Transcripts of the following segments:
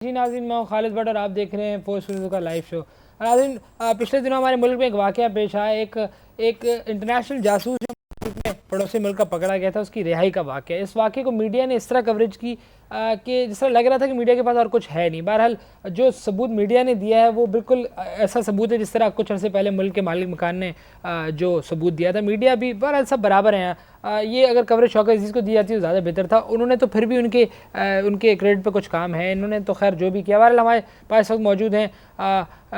जी नाज़रीन, मैं हूं खालिद भट्ट और आप देख रहे हैं पोस्ट न्यूज़ का लाइव शो। नाज़रीन, पिछले दिनों हमारे मुल्क में एक वाक़या पेश आया। एक इंटरनेशनल जासूस जो में पड़ोसी मुल्क का पकड़ा गया था, उसकी रिहाई का वाक़या। इस वाक़े को मीडिया ने इस तरह कवरेज की कि जिस तरह लग रहा था कि मीडिया के पास और कुछ है नहीं। बहरहाल जो सबूत मीडिया ने दिया है वो बिल्कुल ऐसा सबूत है जिस तरह कुछ अर्से पहले मुल्क के मालिक मकान ने जो सबूत दिया था। मीडिया भी बहरहाल सब बराबर हैं। ये अगर कवरेज शौकत अजीज़ को दी जाती तो ज़्यादा बेहतर था। उन्होंने तो फिर भी उनके क्रेडिट पे कुछ काम है। इन्होंने तो खैर जो भी किया। बहरहाल हमारे पास इस वक्त मौजूद हैं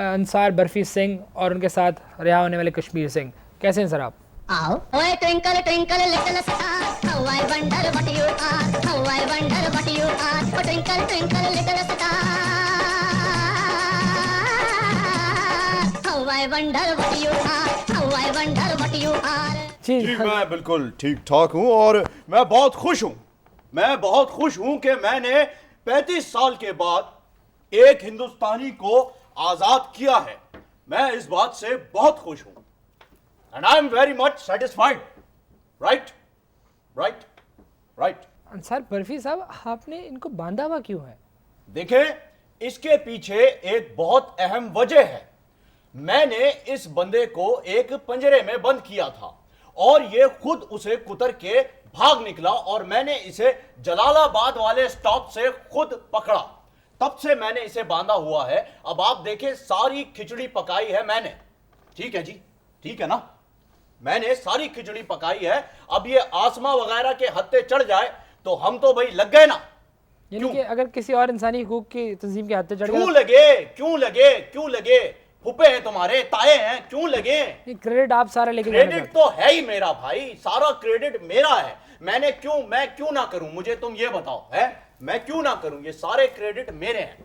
अंसार बर्फी सिंह और उनके साथ रिहा होने वाले कश्मीर सिंह। कैसे हैं सर आप? आओ ओए twinkle twinkle little star how I wonder what you are how I wonder what you are oh twinkle twinkle little star how I wonder what you are how I wonder what you are. जी मैं बिल्कुल ठीक ठाक हूँ और मैं बहुत खुश हूँ। मैं बहुत खुश हूँ कि मैंने 35 साल के बाद एक हिंदुस्तानी को आजाद किया है। मैं इस बात से बहुत खुश हूँ and I am very much satisfied. Right? Right? Right? Ansar barfi साहब, आपने इनको बांधा हुआ क्यों है? देखें, इसके पीछे एक बहुत अहम वजह है। मैंने इस बंदे को एक पंजरे में बंद किया था और ये खुद उसे कुतर के भाग निकला और मैंने इसे जलालाबाद वाले स्टॉप से खुद पकड़ा। तब से मैंने इसे बांधा हुआ है। अब आप देखें, सारी खिचड़ी पकाई है मैंने। ठीक है जी, ठीक है ना? मैंने सारी खिचड़ी पकाई है। अब ये आसमा वगैरह के हत्थे चढ़ जाए तो हम तो भाई लग गए ना। यानी कि अगर किसी और इंसानी हुकूक की तंजीम के हत्थे चढ़ गया क्यों लगे? क्यों लगे? क्यों लगे? फुफे हैं तुम्हारे, ताए हैं, क्यों लगे? क्रेडिट आप सारा लेके क्रेडिट तो है ही मेरा भाई, सारा क्रेडिट मेरा है। मैं क्यों ना करूं? मुझे तुम ये बताओ, है मैं क्यों ना करूं? ये सारे क्रेडिट मेरे हैं,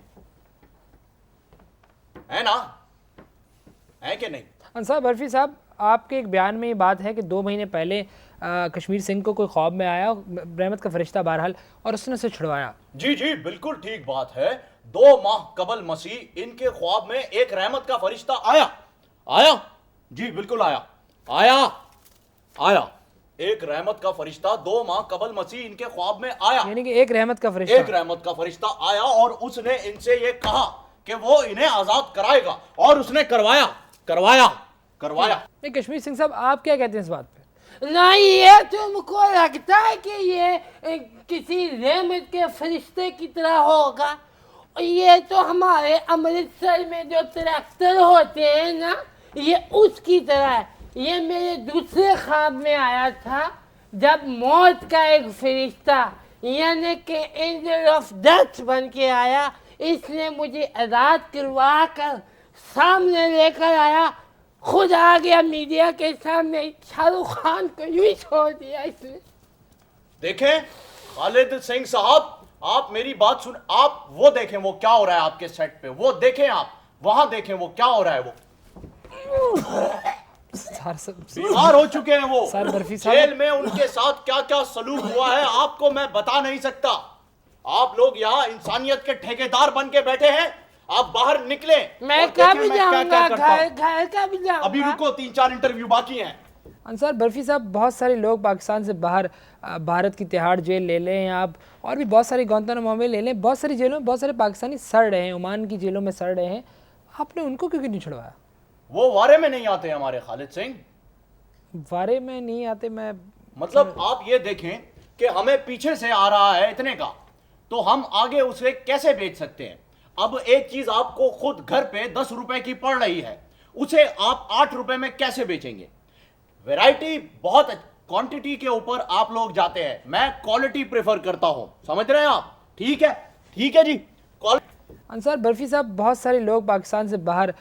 है ना? है कि नहीं? अंसार बर्फी साहब, आपके एक बयान में ये बात है कि 2 महीने पहले कश्मीर सिंह को कोई ख्वाब में आया, रहमत का फरिश्ता बहरहाल, और उसने उसे छुड़वाया। जी जी, बिल्कुल ठीक बात है। 2 माह कबल मसीह इनके ख्वाब में एक रहमत का फरिश्ता आया जी, बिल्कुल आया एक रहमत का फरिश्ता 2 माह कबल मसीह इनके ख्वाब में आया। यानी कि एक रहमत का फरिश्ता आया और उसने इनसे ये कहा कि वो इन्हें आजाद कराएगा और उसने करवाया। नहीं, कश्मीर सिंह साहब, आप क्या कहते हैं इस बात पे? नहीं, ये तुमको लगता है कि ये किसी रहमत के फरिश्ते की तरह होगा? ये तो हमारे अमृतसर में जो ट्रैक्टर होते हैं ना, ये उसकी तरह है। ये मेरे दूसरे ख्वाब में आया था जब मौत का एक फरिश्ता यानी कि एंजल ऑफ डेथ बन के आया। इसने मुझे आज़ाद करवा कर सामने लेकर आया, खुद आ गया मीडिया के सामने, शाहरुख खान को यूं ही छोड़ दिया इसने। देखें खालिद सिंह साहब, आप मेरी बात सुन। आप वो देखें वो क्या हो रहा है आपके सेट पे, वो देखें, आप वहां देखें वो क्या हो रहा है। वो बीमार हो चुके हैं वो। सर बर्फी साहब, जेल में उनके साथ क्या क्या सलूक हुआ है आपको मैं बता नहीं सकता। आप लोग यहाँ इंसानियत के ठेकेदार बन के बैठे हैं। आप बाहर निकले। मैं कब जाऊंगा घर कब जाऊंगा? अभी रुको, 3-4 इंटरव्यू बाकी हैं। अंसार बर्फी साहब, बहुत सारे लोग पाकिस्तान से बाहर भारत की तिहाड़ जेल ले लें आप, और भी बहुत सारी गुआंतानामो में ले लें, बहुत सारी जेलों में बहुत सारे पाकिस्तानी सड़ रहे हैं, ओमान की जेलों में सड़ रहे हैं। आपने उनको क्यों नहीं छुड़वाया? वो वारे में नहीं आते हमारे खालिद सिंह। वारे में नहीं आते? मैं मतलब आप ये देखें कि हमें पीछे से आ रहा है इतने का, तो हम आगे उसे कैसे बेच सकते हैं? अब एक चीज आपको खुद घर पे 10 रुपए की पड़ रही है, उसे आप 8 रुपए में कैसे बेचेंगे? वैरायटी बहुत, क्वांटिटी के ऊपर आप लोग जाते हैं। मैं क्वालिटी प्रेफर करता हूं, समझ रहे हैं आप? ठीक है जी। अंसार बर्फी साहब, बहुत सारे लोग पाकिस्तान से बाहर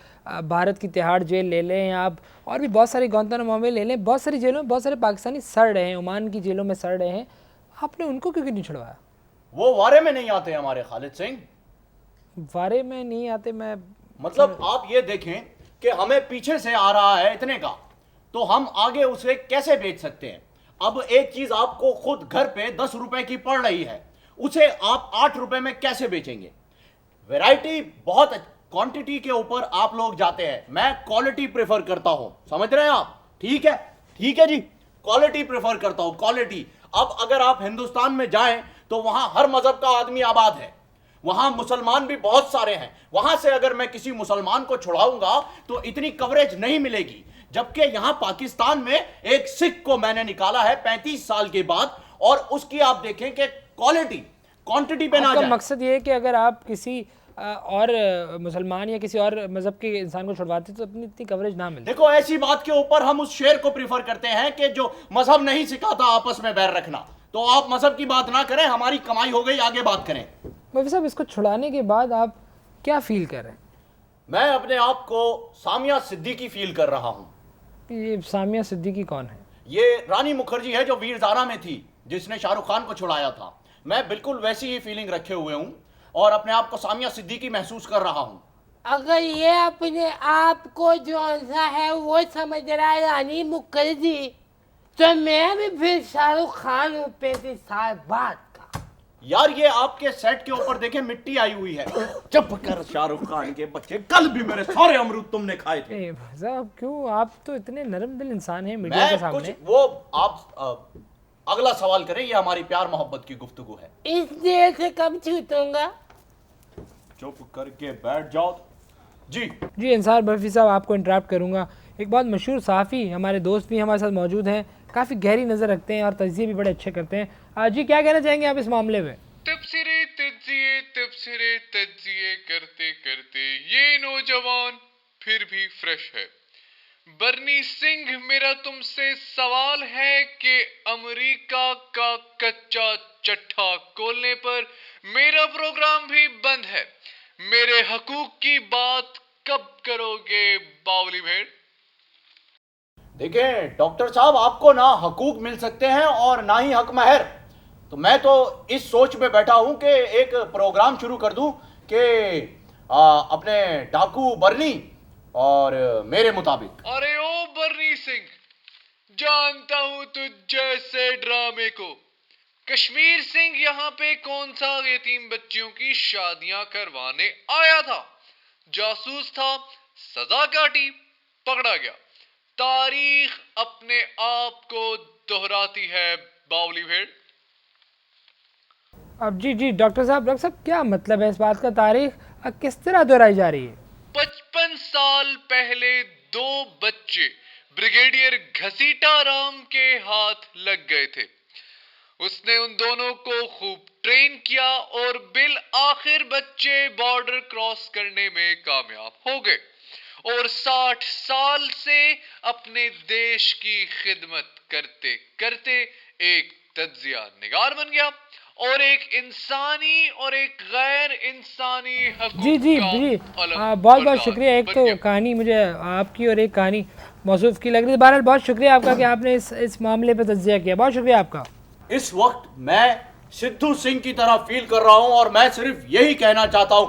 भारत की तिहाड़ जेल ले लें आप, और भी बहुत सारी गुआंतानामो में ले लें, बहुत सारी जेलों में बहुत सारे पाकिस्तानी सड़ रहे हैं, ओमान की जेलों में सड़ रहे हैं। आपने उनको क्यों नहीं छुड़वाया? वो वारे में नहीं आते हमारे खालिद सिंह। वारे में नहीं आते? मैं मतलब आप ये देखें कि हमें पीछे से आ रहा है इतने का, तो हम आगे उसे कैसे बेच सकते हैं? अब एक चीज आपको खुद घर पे 10 रुपए की पड़ रही है, उसे आप 8 रुपए में कैसे बेचेंगे? वैरायटी बहुत, क्वांटिटी के ऊपर आप लोग जाते हैं। मैं क्वालिटी प्रेफर करता हूं, समझ रहे हैं आप? ठीक है जी। क्वालिटी प्रेफर करता हूं, क्वालिटी। अब अगर आप हिंदुस्तान में जाएं तो वहां हर मजहब का आदमी आबाद है। वहां मुसलमान भी बहुत सारे हैं, वहां से अगर मैं किसी मुसलमान को छुड़ाऊंगा तो इतनी कवरेज नहीं मिलेगी। जबकि यहां पाकिस्तान में एक सिख को मैंने निकाला है 35 साल के बाद, और उसकी आप देखें कि क्वालिटी क्वांटिटी पे ना आपका जाए। मकसद ये है कि अगर आप किसी और मुसलमान या किसी और मज़हब के इंसान को छुड़वाते तो अपनी इतनी कवरेज ना मिलती। देखो, ऐसी बात के ऊपर हम उस शेर को प्रीफर करते हैं कि जो मजहब नहीं सिखाता आपस में बैर रखना। तो आप मजहब की बात ना करें, हमारी कमाई हो गई, आगे बात करें। मौलवी साहब, इसको छुड़ाने के बाद आप क्या फील कर रहे हैं? मैं अपने आप को सामिया सिद्दीकी फील कर रहा हूं। ये सामिया सिद्दीकी कौन है? ये रानी मुखर्जी है जो वीर ज़ारा में थी, जिसने शाहरुख खान को छुड़ाया था। मैं बिल्कुल वैसी ही फीलिंग रखे हुए हूं और अपने आप को सामिया सिद्दीकी महसूस कर रहा हूं। अगर ये अपने आप को जो सा है वो समझ रहा है रानी मुखर्जी, तो मैं भी फिर शाहरुख खान हूँ 35 साल बाद का। यार, ये आपके सेट के ऊपर देखे मिट्टी आई हुई है। चुप कर शाहरुख खान के बच्चे, कल भी मेरे सारे अमरूद तुमने खाए थे। ए भाई साहब, क्यों? आप तो इतने नरम दिल इंसान हैं मीडिया के मैं कुछ सामने। वो आप अगला सवाल करें, ये हमारी प्यार मोहब्बत की गुफ्तगू है। इस देर से कब छूटूंगा? चुप करके बैठ जाओ। जी जी इंसार बर्फी साहब, आपको इंटरप्ट करूंगा। एक बहुत मशहूर सहाफ़ी, हमारे दोस्त भी हमारे साथ मौजूद हैं, काफ़ी गहरी नज़र रखते हैं और तज्ज़िये भी बड़े अच्छे करते हैं। जी, क्या कहना चाहेंगे आप इस मामले में? तबसरे तज्जिए करते करते ये नौजवान फिर भी फ्रेश है। बर्नी सिंह, मेरा तुमसे सवाल है कि अमेरिका का कच्चा चट्टा खोलने पर मेरा प्रोग्राम भी बंद है। मेरे हकूक की बात कब करोगे बावली भेड़? देखें डॉक्टर साहब, आपको ना हकूक मिल सकते हैं और ना ही हक महर। तो मैं तो इस सोच में बैठा हूं कि एक प्रोग्राम शुरू कर दूं कि अपने डाकू बर्नी और मेरे मुताबिक। अरे ओ बर्नी सिंह, जानता हूं तुझ जैसे ड्रामे को। कश्मीर सिंह यहाँ पे कौन सा यतीम बच्चियों की शादियां करवाने आया था? जासूस था, सजा काटी, पकड़ा गया। तारीख अपने आप को दोहराती है बावली भेड़। अब जी डॉक्टर साहब, क्या मतलब है इस बात का? तारीख किस तरह दोहराई जा रही है? 55 साल पहले 2 बच्चे ब्रिगेडियर घसीटा राम के हाथ लग गए थे। उसने उन दोनों को खूब ट्रेन किया और बिल आखिर बच्चे बॉर्डर क्रॉस करने में कामयाब हो गए और 60 साल से अपने देश की खिदमत करते करते एक तज्जिया निगार बन गया और एक इंसानी और एक गैर इंसानी हकूक जी बहुत शुक्रिया। एक तो कहानी मुझे आपकी और एक कहानी मौसूफ की लग रही है। बहरहाल बहुत शुक्रिया आपका कि आपने इस मामले पे तज्जिया किया। बहुत शुक्रिया आपका। इस वक्त मैं सिद्धू सिंह की तरह फील कर रहा हूं और मैं सिर्फ यही कहना चाहता हूं।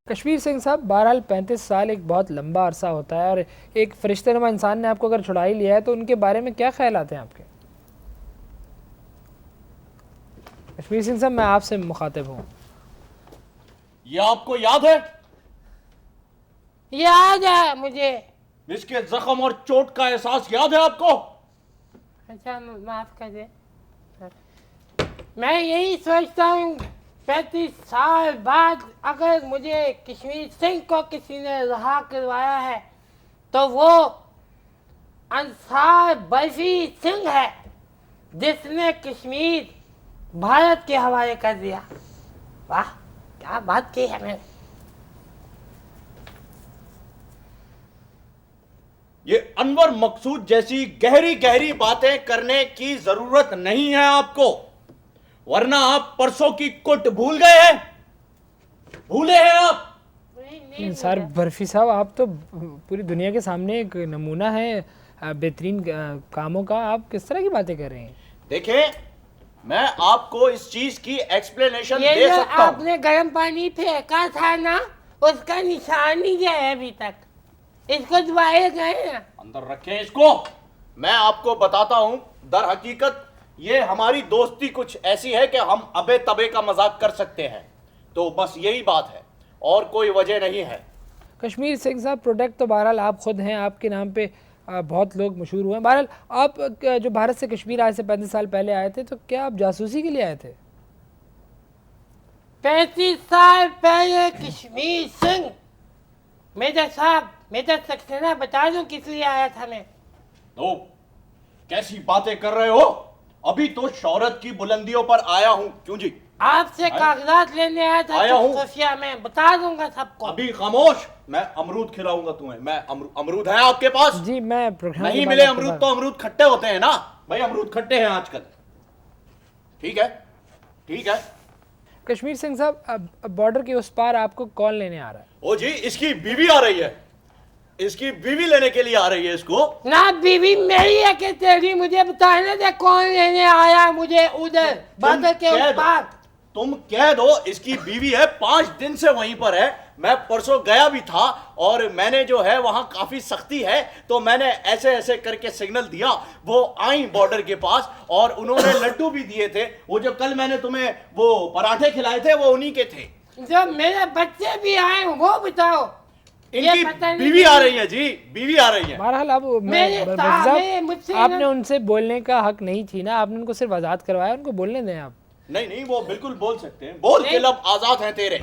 कश्मीर सिंह साहब, बहरहाल 35 साल एक बहुत लंबा अरसा होता है और एक फरिश्तेनुमा इंसान ने आपको अगर छुड़ा ही लिया है तो उनके बारे में क्या ख्याल आते हैं आपके? कश्मीर सिंह साहब, मैं आपसे मुखातिब हूँ। ये आपको याद है? याद है मुझे। इसके जख्म और चोट का एहसास याद है आपको? अच्छा, माफ कर दे। मैं यही सोचता हूँ 35 साल बाद अगर मुझे कश्मीर सिंह को किसी ने रहा करवाया है तो वो अंसार बर्फी सिंह है, जिसने कश्मीर भारत के हवाले कर दिया। वाह, क्या बात की है मैंने। ये अनवर मकसूद जैसी गहरी गहरी बातें करने की जरूरत नहीं है आपको, वरना आप परसों की कुट भूल गए हैं। भूले हैं आप? सर बर्फी साहब, आप तो पूरी दुनिया के सामने एक नमूना है बेहतरीन कामों का। आप किस तरह की बातें कर रहे हैं? देखें, मैं आपको इस चीज की एक्सप्लेनेशन ये दे जो सकता हूं। आपने गर्म पानी फेंका था ना, उसका निशान नहीं गया है अभी तक। इसको दबाए गए ना। अंदर रखें इसको। मैं आपको बताता हूं, दर हकीकत ये हमारी दोस्ती कुछ ऐसी है कि हम अबे तबे का मजाक कर सकते हैं। तो बस यही बात है और कोई वजह नहीं है। कश्मीर सिंह साहब, प्रोडक्ट तो बहरहाल आप खुद हैं, आपके नाम पे बहुत लोग मशहूर हुए हैं। बहरहाल आप जो भारत से कश्मीर आज से 35 साल पहले आए थे, तो क्या आप जासूसी के लिए आए थे? 35 साल पहले कश्मीर सिंह, मेजर साहब, मेजर सक्सेना, बता दूं किस लिए आया था मैं? तो कैसी बातें कर रहे हो? अभी तो शौहरत की बुलंदियों पर आया हूं। क्यों जी? आपसे कागजात लेने आया था आया हूं। खुफिया में, बता दूंगा सबको। अभी खामोश। मैं अमरूद खिलाऊंगा तुम्हें। मैं अमरूद है आपके पास? जी, मैं प्रोग्राम नहीं के मिले बाद आपके अमरूद पास- तो अमरूद खट्टे होते हैं ना भाई, अमरूद खट्टे हैं आजकल। ठीक है, ठीक है। कश्मीर सिंह साहब, अब बॉर्डर के उस पार आपको कौन लेने आ रहा है? ओ जी, इसकी बीवी आ रही है। इसकी बीवी लेने के लिए आ रही है इसको। ना बीवी मेरी है कि तेरी? मुझे बताने दे कौन लेने आया मुझे उधर बादल के उस पार। तुम कह दो इसकी बीवी है, 5 दिन से वहीं पर है। मैं परसों गया भी था और मैंने जो है वहां काफी सख्ती है, तो मैंने ऐसे ऐसे करके सिग्नल दिया। वो आई बॉर्डर के पास और उन्होंने लड्डू भी दिए थे। वो जो कल मैंने तुम्हें वो पराठे खिलाए थे वो उन्हीं के थे। जो मेरे बच्चे भी आए वो बताओ। इनकी पता नहीं बीवी आ रही है जी, बीवी आ रही है। बहरहाल अब मेरे बरफी सामने मुझसे साहब, आपने ना- उनसे बोलने का हक नहीं थी ना, आपने उनको सिर्फ आज़ाद करवाया, उनको बोलने दें आप। नहीं नहीं, वो बिल्कुल बोल सकते हैं। बोल के लब आजाद हैं तेरे।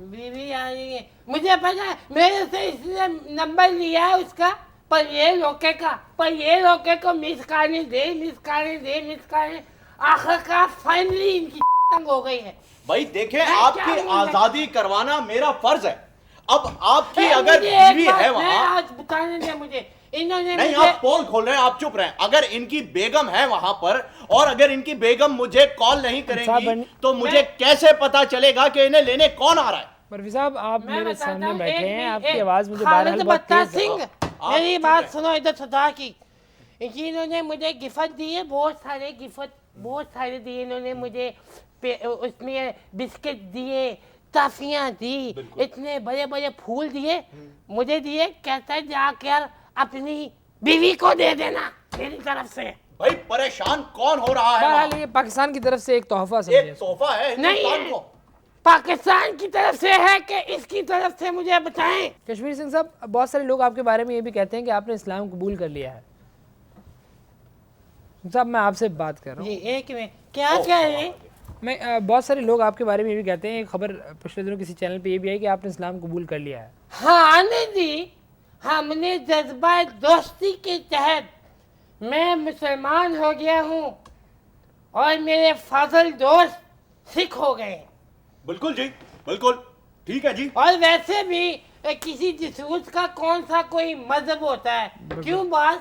बीवी आ रही है, मुझे पता है। मेरे से इसने नंबर लिया है उसका, पर ये रोके का, पर ये रोके को मिस करने दे, मिस करने दे, मिस करने। आखिरकार फाइनली इनकी तंग हो गई है। भाई देखें, मैं क्या आपकी बोलूं? आजादी करवाना मेरा फर्ज है। अब आपकी ए, अगर मुझे एक बीवी बात है मैं वहां, आज बताने दे मुझे। इन्होंने नहीं मुझे आप पोल खोल रहे हैं, आप चुप रहे। अगर इनकी बेगम है वहां पर और अगर इनकी बेगम मुझे कॉल नहीं करेंगी साहब, तो मुझे कैसे पता चलेगा कि इन्हें लेने कौन आ रहा है? बरफी साहब, आप मैं मेरे बताता सामने हूं, बैठे एक हैं, मिनट, आपकी एक आवाज़ मुझे खालिद बहरहाल बहुत बत्ता तेज है। सिंह, आप मेरी चुप बात रहे। सुनो इधर सदा की। इन्होंने मुझे गिफ्ट दिए, बहुत सारे गिफ्ट, बहुत सारे दिए इन्होंने मुझे। उसमें बिस्किट दिए, टॉफियां दी, इतने बड़े बड़े फूल दिए मुझे दिए। कहता है जाकर अपनी बीवी को दे देना मेरी तरफ से। भाई परेशान कौन हो रहा है बहरहाल वहां? ये पाकिस्तान की तरफ से एक तोहफा समझे एक तोहफा है नहीं हिंदुस्तान है। को। पाकिस्तान की तरफ से है कि इसकी तरफ से, मुझे बताएं। कश्मीर सिंह साहब, बहुत सारे लोग आपके बारे में ये भी कहते हैं कि आपने इस्लाम कबूल कर लिया है। साहब, मैं आपसे बात कर रहा हूँ। जी एक मिनट, क्या कह रहे हैं? मैं बहुत सारे लोग आपके बारे में ये भी कहते हैं, एक खबर पिछले दिनों किसी चैनल पे ये भी आई कि आपने इस्लाम कबूल कर लिया है। हाँ आने दी। हमने जज्बा दोस्ती के तहत, मैं मुसलमान हो गया हूँ और मेरे फाजल दोस्त सिख हो गए। बिल्कुल जी, बिल्कुल ठीक है जी। और वैसे भी किसी जसूस का कौन सा कोई मजहब होता है? क्यों बॉस?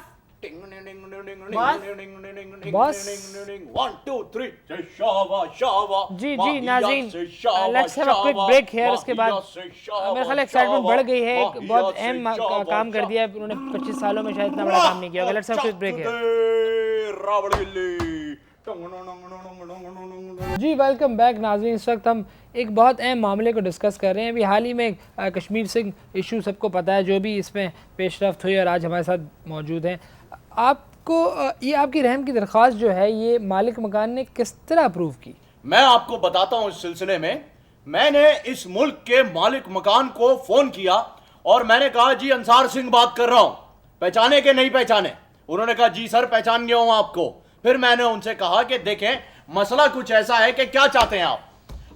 बॉस। 1 2 3 जय शावा शावा। जी माहिया नाज़रीन, से शावा लेट्स हैव अ क्विक शावा, ब्रेक हियर। उसके बाद माहिया से शावा मेरे ख्याल एक्साइटमेंट शावा, बढ़ गई है। एक माहिया बहुत से अहम शावा काम कर दिया है उन्होंने, 25 सालों में शायद इतना बड़ा काम नहीं किया होगा। Let's have a quick break here. रावण गिल्ली। जी वेलकम बैक नाज़रीन। इस वक्त हम एक बहुत अहम मामले को डिस्कस कर रहे हैं। अभी हाल ही में कश्मीर सिंह इशू सबको पता है, जो भी इसमें पेशरफ्त हुई, और आज हमारे साथ मौजूद हैं। आपको ये आपकी रहम की दरख्वास्त जो है, ये मालिक मकान ने किस तरह अप्रूव की? मैं आपको बताता हूं इस सिलसिले में। मैंने इस मुल्क के मालिक मकान को फोन किया और मैंने कहा जी अंसार सिंह बात कर रहा हूं, पहचाने के नहीं पहचाने? उन्होंने कहा जी सर पहचान गया हूं आपको। फिर मैंने उनसे कहा कि देखें मसला कुछ ऐसा है कि क्या चाहते हैं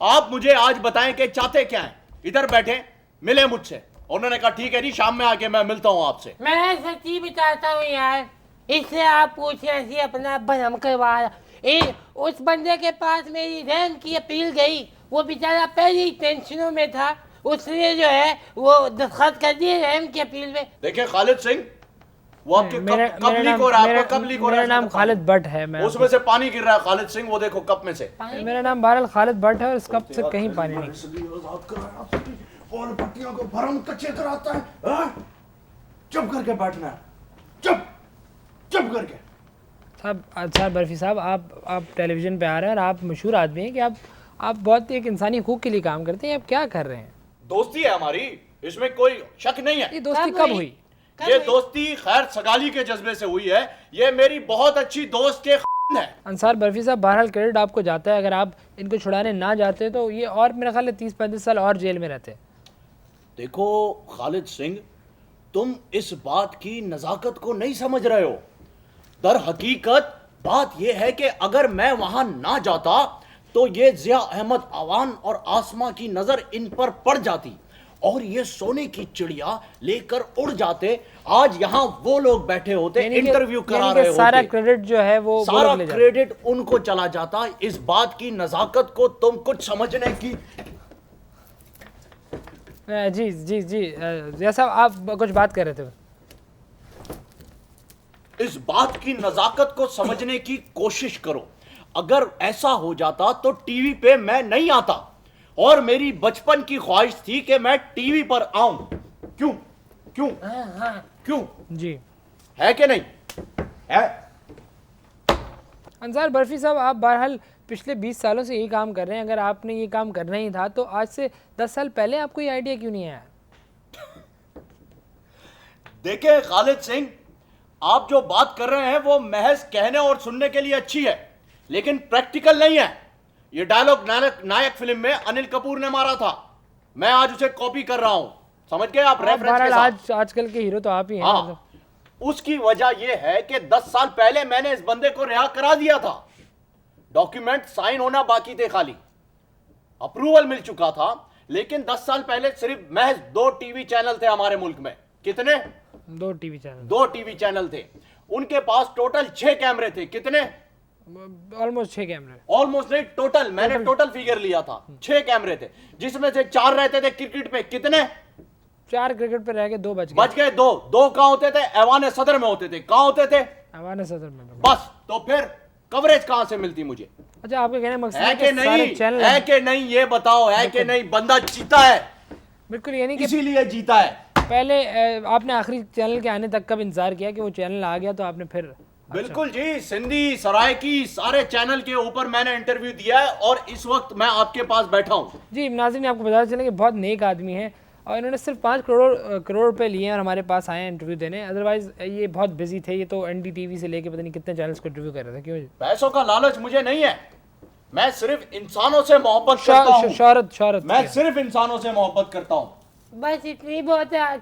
आप मुझे आज बताएं कि चाहते क्या हैं। इधर बैठे मिले मुझसे। उन्होंने कहा ठीक है जी, शाम में आके मैं मिलता हूं आपसे। मैं सच्ची बताता हूँ यार, इससे आप पूछे ऐसी अपना भरम करवा रहा। उस बंदे के पास मेरी रहम की अपील गई, वो बेचारा पहले ही टेंशनों में था, उसने जो है वो दस्तखत कर दिए रहम की अपील में। देखिए खालिद सिंह, वो आपके मेरा कब लीक हो रहा है? आपको कब लीक हो रहा मेरा है? नाम खालिद भट्ट है। मैं उसमें से पानी गिर रहा है खालिद सिंह, वो देखो कप में से। मेरा नाम बहरहाल खालिद भट्ट है और इस कप से कहीं पानी नहीं। और पट्टियों को भरम कच्चे कराता है। हाँ? चुप करके बैठना है, चुप चुप करके। साहब अच्छा बर्फी साहब, आप टेलीविज़न पे आ रहे हैं और आप मशहूर आदमी हैं कि आप बहुत एक इंसानी हकूक़ के लिए काम करते हैं। आप क्या कर रहे हैं? दोस्ती है हमारी, इसमें कोई शक नहीं है। ये दोस्ती कब कब हुई? हुई? ये दोस्ती खैर सगाली के जज्बे से हुई है। ये मेरी बहुत अच्छी दोस्त के है। अंसार बर्फी साहब, बहरहाल क्रेडिट आपको जाता है। अगर आप इनको छुड़ाने ना जाते तो ये और मेरा ख्याल है 30-35 साल और जेल में रहते। देखो खालिद सिंह, तुम इस बात की नजाकत को नहीं समझ रहे हो। दर हकीकत बात यह है कि अगर मैं वहां ना जाता तो ये जिया अहमद अवान और आसमा की नजर इन पर पड़ जाती और ये सोने की चिड़िया लेकर उड़ जाते। आज यहाँ वो लोग बैठे होते, इंटरव्यू करा रहे होते। सारा क्रेडिट जो है वो सारा क्रेडिट उनको चला जाता। इस बात की नजाकत को तुम कुछ समझने की। जी जी जी जैसा आप कुछ बात कर रहे थे। इस बात की नजाकत को समझने की कोशिश करो। अगर ऐसा हो जाता तो टीवी पे मैं नहीं आता और मेरी बचपन की ख्वाहिश थी कि मैं टीवी पर आऊं। क्यों क्यों क्यों जी है कि नहीं है? अंसार बर्फी साहब, आप बहरहाल पिछले 20 सालों से यही काम कर रहे हैं। अगर आपने ये काम करना ही था तो आज से 10 साल पहले आपको ये आइडिया क्यों नहीं आया? देखिए खालिद सिंह, आप जो बात कर रहे हैं वो महज कहने और सुनने के लिए अच्छी है, लेकिन प्रैक्टिकल नहीं है। ये डायलॉग नायक फिल्म में अनिल कपूर ने मारा था। मैं आज उसे कॉपी कर रहा हूं। समझ गए आप? रेफरेंस के साथ। आजकल के हीरो तो आप ही हैं। हाँ, उसकी वजह यह है कि 10 साल पहले मैंने इस बंदे को रिहा करा दिया था। डॉक्यूमेंट साइन होना बाकी थे, खाली अप्रूवल मिल चुका था। लेकिन 10 साल पहले सिर्फ महज 2 टीवी चैनल थे हमारे मुल्क में। कितने? 2 टीवी चैनल। 2 टीवी चैनल थे। उनके पास टोटल 6 कैमरे थे। कितने? ऑलमोस्ट 6 कैमरे। ऑलमोस्ट नहीं, टोटल। मैंने टोटल फिगर लिया था। 6 कैमरे थे, जिसमें से 4 रहते थे क्रिकेट पे। कितने? 4 क्रिकेट पे रह गए, 2 बच गए। 2 कहां होते थे? ऐवान सदर में होते थे। कहां होते थे? ऐवान सदर में। बस, तो फिर कवरेज कहां से मिलती मुझे? अच्छा, आपके कहने मकसद है कि नहीं? चैनल है कि नहीं ये बताओ? है कि नहीं? बंदा जीता है, बिल्कुल। यानी कि इसीलिए जीता है। पहले आपने आखिरी चैनल के आने तक कब इंतजार किया कि वो चैनल आ गया तो आपने फिर? बिल्कुल जी, सिंधी सरायकी सारे चैनल के ऊपर मैंने इंटरव्यू दिया है और इस वक्त मैं आपके पास बैठा हूं। जी नाज़रीन, आपको बताया चले कि बहुत नेक आदमी है और इन्होंने सिर्फ 5 करोड़ रुपए लिए हैं और हमारे पास आए हैं इंटरव्यू देने। अदरवाइज ये बहुत बिजी थे। ये तो NDTV से लेके पता नहीं कितने चैनल्स को इंटरव्यू कर रहे थे। क्यों? पैसों का लालच मुझे नहीं है। मैं सिर्फ इंसानों से मोहब्बत करता हूं। शौहरत मैं सिर्फ इंसानों से मोहब्बत करता हूं। बस इतनी बहुत है आज।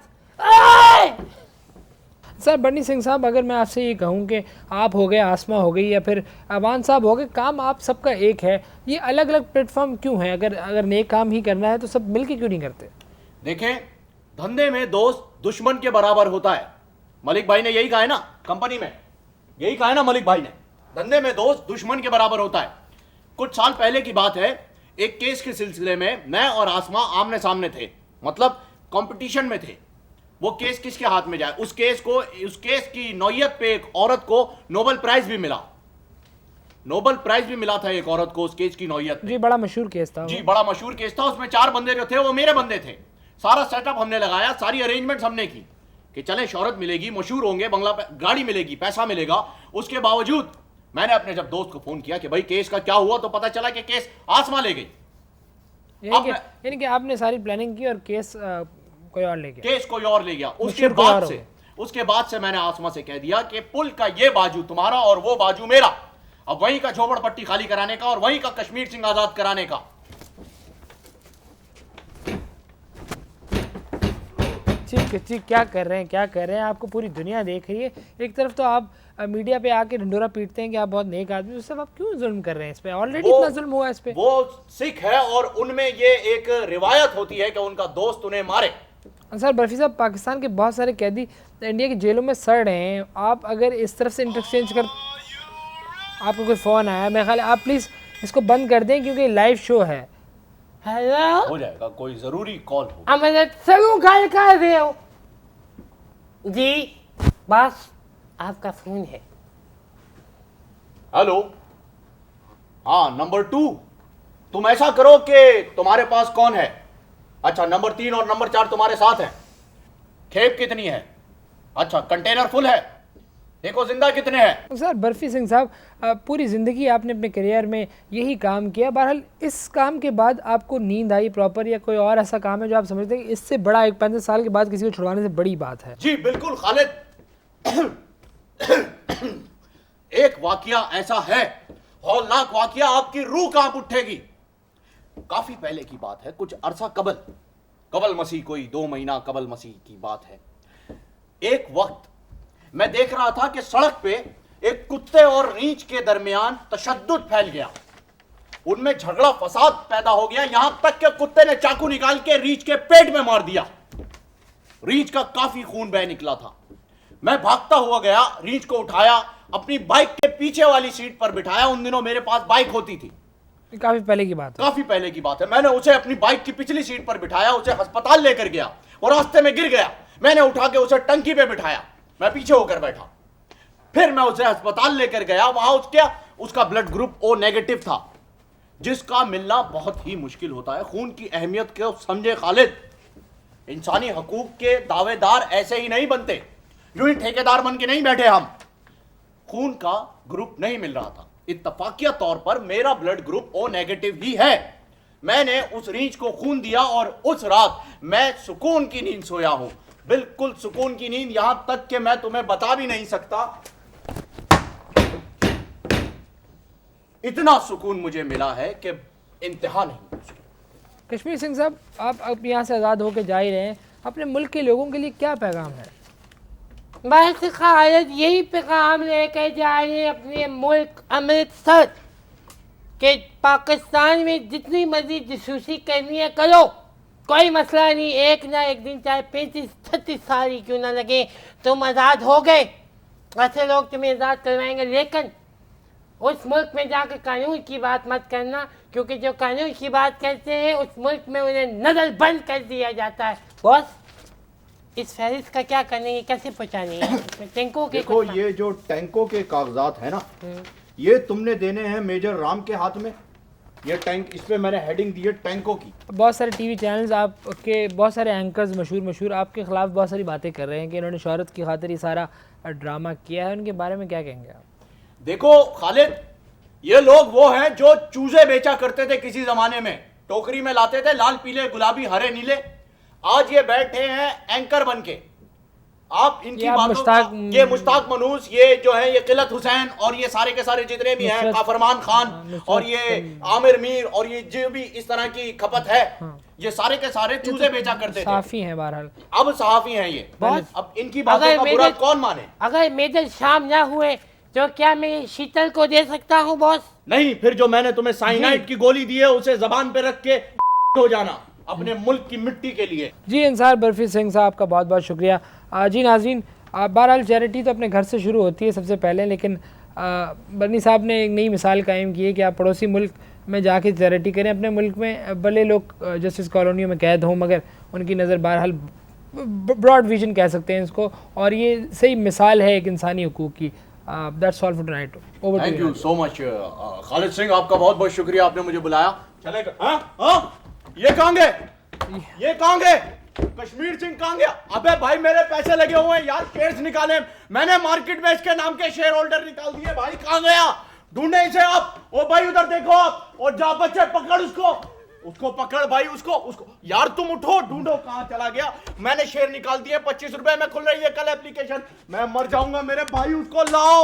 सर बन्नी सिंह साहब, अगर मैं आपसे ये कहूँ कि आप हो गए, आसमा हो गई या फिर अवान साहब हो गए, काम आप सबका एक है, ये अलग अलग प्लेटफॉर्म क्यों है? अगर नेक काम ही करना है तो सब मिलके क्यों नहीं करते? देखें, धंधे में दोस्त दुश्मन के बराबर होता है। मलिक भाई ने यही कहा है ना, कंपनी में यही कहा है ना मलिक भाई ने, धंधे में दोस्त दुश्मन के बराबर होता है। कुछ साल पहले की बात है, एक केस के सिलसिले में मैं और आसमा आमने सामने थे, मतलब कंपटीशन में थे। वो केस किसके हाथ में जाए, उस केस की नौयत पे एक औरत को नोबेल प्राइज भी मिला। नोबेल प्राइज भी मिला था एक औरत को उस केस की नौयत। जी बड़ा मशहूर केस था। जी बड़ा मशहूर केस था। उसमें 4 बंदे जो थे वो मेरे बंदे थे। सारा सेटअप हमने लगाया, सारी अरेंजमेंट्स हमने की कि चले शोहरत मिलेगी, मशहूर होंगे, बंगला गाड़ी मिलेगी, पैसा मिलेगा। उसके बावजूद मैंने अपने जब दोस्त को फोन किया कि भाई केस का क्या हुआ, तो पता चला कि केस आसमा ले गई। यानी कि आपने सारी प्लानिंग की और केस कोई और ले गया। केस कोई और ले गया। उसके बाद से मैंने आसमा से कह दिया कि पुल का ये बाजू तुम्हारा और वो बाजू मेरा। अब वहीं का झोपड़पट्टी खाली कराने का और वहीं का कश्मीर सिंह आजाद कराने का। ठीक, क्या कर रहे हैं? आपको पूरी दुनिया देख रही है। एक तरफ तो आप मीडिया पे आके ढिंडोरा पीटते हैं कि आप बहुत नेक आदमी, उससे आप क्यों जुल्म कर रहे हैं इस पे? ऑलरेडी इतना जुल्म हुआ इस पे। वो सिख है और उनमें ये एक रिवायत होती है कि उनका दोस्त उन्हें मारे। सर बर्फी साहब, पाकिस्तान के बहुत सारे कैदी इंडिया की जेलों में सड़ रहे हैं। आप अगर इस तरफ से इंटरचेंज कर, आपको कोई फ़ोन आया, मेरे ख्याल आप प्लीज़ इसको बंद कर दें क्योंकि लाइव शो है। हेलो, हो जाएगा, कोई जरूरी कॉल हो। मैंने सरू कॉल कर रहे हो जी, बस आपका फोन है। हेलो, हाँ नंबर 2। तुम ऐसा करो कि तुम्हारे पास कौन है? अच्छा, नंबर 3 और नंबर 4 तुम्हारे साथ हैं। खेप कितनी है? अच्छा, कंटेनर फुल है। देखो जिंदा कितने हैं। सर बर्फी सिंह साहब, पूरी ज़िंदगी आपने अपने करियर में यही काम किया। बहरहाल इस काम के बाद आपको नींद आई प्रॉपर, या कोई और ऐसा काम है जो आप समझते हैं कि इससे बड़ा, एक 35 साल के बाद किसी को छुड़वाने से बड़ी बात है? जी बिल्कुल खालिद, एक वाकया ऐसा है, हौलनाक वाकया, आपकी रूह कांप उठेगी। काफी पहले की बात है, कुछ अरसा कबल मसीह, कोई 2 महीना कबल मसीह की बात है। एक वक्त मैं देख रहा था कि सड़क पे एक कुत्ते और रीछ के दरमियान तशद्दुद फैल गया, उनमें झगड़ा फसाद पैदा हो गया, यहां तक कि कुत्ते ने चाकू निकाल के रीछ के पेट में मार दिया। रीछ का काफी खून बह निकला था। मैं भागता हुआ गया, रीछ को उठाया, अपनी बाइक के पीछे वाली सीट पर बिठाया। उन दिनों मेरे पास बाइक होती थी, काफी पहले की बात है। काफी पहले की बात है। मैंने उसे अपनी बाइक की पिछली सीट पर बिठाया, उसे अस्पताल लेकर गया और रास्ते में गिर गया। मैंने उठा के उसे टंकी पे बिठाया, मैं पीछे होकर बैठा। फिर मैं उसे अस्पताल लेकर गया, वहां उसका ब्लड ग्रुप O नेगेटिव था, जिसका मिलना बहुत ही मुश्किल होता है। खून की अहमियत को समझे खालिद। इंसानी हकूक के दावेदार ऐसे ही नहीं बनते, यूं ही ठेकेदार बन के नहीं बैठे हम। खून का ग्रुप नहीं मिल रहा था, इत्तफाकिया तौर पर मेरा ब्लड ग्रुप O नेगेटिव ही है। मैंने उस रीछ को खून दिया और उस रात मैं सुकून की नींद सोया हूं, बिल्कुल सुकून की नींद। यहां तक कि मैं तुम्हें बता भी नहीं सकता, इतना सुकून मुझे मिला है कि इंतहा नहीं। कश्मीर सिंह साहब, आप अब यहाँ से आज़ाद होकर जा ही रहे हैं, अपने मुल्क के लोगों के लिए क्या पैगाम है? बस खालिद यही पैगाम लेकर जा रहे हैं अपने मुल्क अमृतसर के पाकिस्तान में जितनी मर्जी जासूसी करनी है करो, कोई मसला नहीं। एक ना एक दिन चाहे 35-36 साल ही क्यों ना लगे, तुम आज़ाद हो गए। ऐसे लोग तुम्हें आज़ाद करवाएंगे, लेकिन उस मुल्क में जाकर कानून की बात मत करना, क्योंकि जो कानून की बात करते हैं उस मुल्क में उन्हें नजर बंद कर दिया जाता है। बॉस, इस फहरिस्त का क्या करने है, कैसे पहुँचानी है? टैंकों के देखो, ये जो टैंकों के कागजात है ना, ये तुमने देने हैं मेजर राम के हाथ में। ये टैंक, इस पे मैंने हेडिंग दी है टैंकों की। बहुत सारे टीवी चैनल्स, आपके बहुत सारे एंकर्स मशहूर आपके खिलाफ बहुत सारी बातें कर रहे हैं कि इन्होंने शोहरत की खातिर ये सारा ड्रामा किया है। उनके बारे में क्या कहेंगे आप? देखो खालिद, ये लोग वो हैं जो चूजे बेचा करते थे किसी जमाने में, टोकरी में लाते थे, लाल पीले गुलाबी हरे नीले। आज ये बैठे हैं एंकर बन के। आप इनकी बातों का, ये मुश्ताक मनूस, ये जो है ये किलत हुसैन और ये सारे के सारे जितने भी हैं, काफरमान खान और ये आमिर मीर और ये जो भी इस तरह की खपत है, ये सारे के सारे चूजे बेचा करते थे। सहाफी हैं बहरहाल, अब सहाफी हैं ये। अब इनकी बातों का बुरा कौन माने? अगर मेजर शाम ना हुए तो क्या मैं शीतल को दे सकता हूँ बॉस? नहीं, फिर जो मैंने तुम्हें साइनाइड की गोली दी है उसे जबान पे रख के हो जाना अपने मुल्क की मिट्टी के लिए। जी इंसार बर्फी सिंह साहब का बहुत बहुत शुक्रिया। जी नाज़रीन, बहरहाल चैरिटी तो अपने घर से शुरू होती है सबसे पहले, लेकिन बर्नी साहब ने एक नई मिसाल कायम की है कि आप पड़ोसी मुल्क में जाके चैरिटी करें। अपने मुल्क में भले लोग जस्टिस कॉलोनियों में कैद हों, मगर उनकी नज़र बहरहाल ब्रॉड विजन कह सकते हैं इसको, और ये सही मिसाल है एक इंसानी हकूक़ की। That's all for tonight. Over to thank you so much Khalid Singh, आपका बहुत बहुत शुक्रिया, आपने मुझे बुलाया। चलेगा? हाँ, ये कहाँ गए? ये कहाँ गए? कश्मीर सिंह कहाँ गया? अबे भाई, मेरे पैसे लगे हुए हैं यार, शेयर्स निकाले मैंने, मार्केट में इसके नाम के शेयर होल्डर निकाल दिए भाई। कहाँ गया? ढूंढे इसे आप। ओ भाई उधर देखो आप, और जा बच्चे पकड़ उसको पकड़ भाई, उसको यार तुम उठो, ढूंढो कहाँ चला गया। मैंने शेयर निकाल दिए, 25 रुपए में खुल रही है कल एप्लीकेशन। मैं मर जाऊंगा मेरे भाई, उसको लाओ।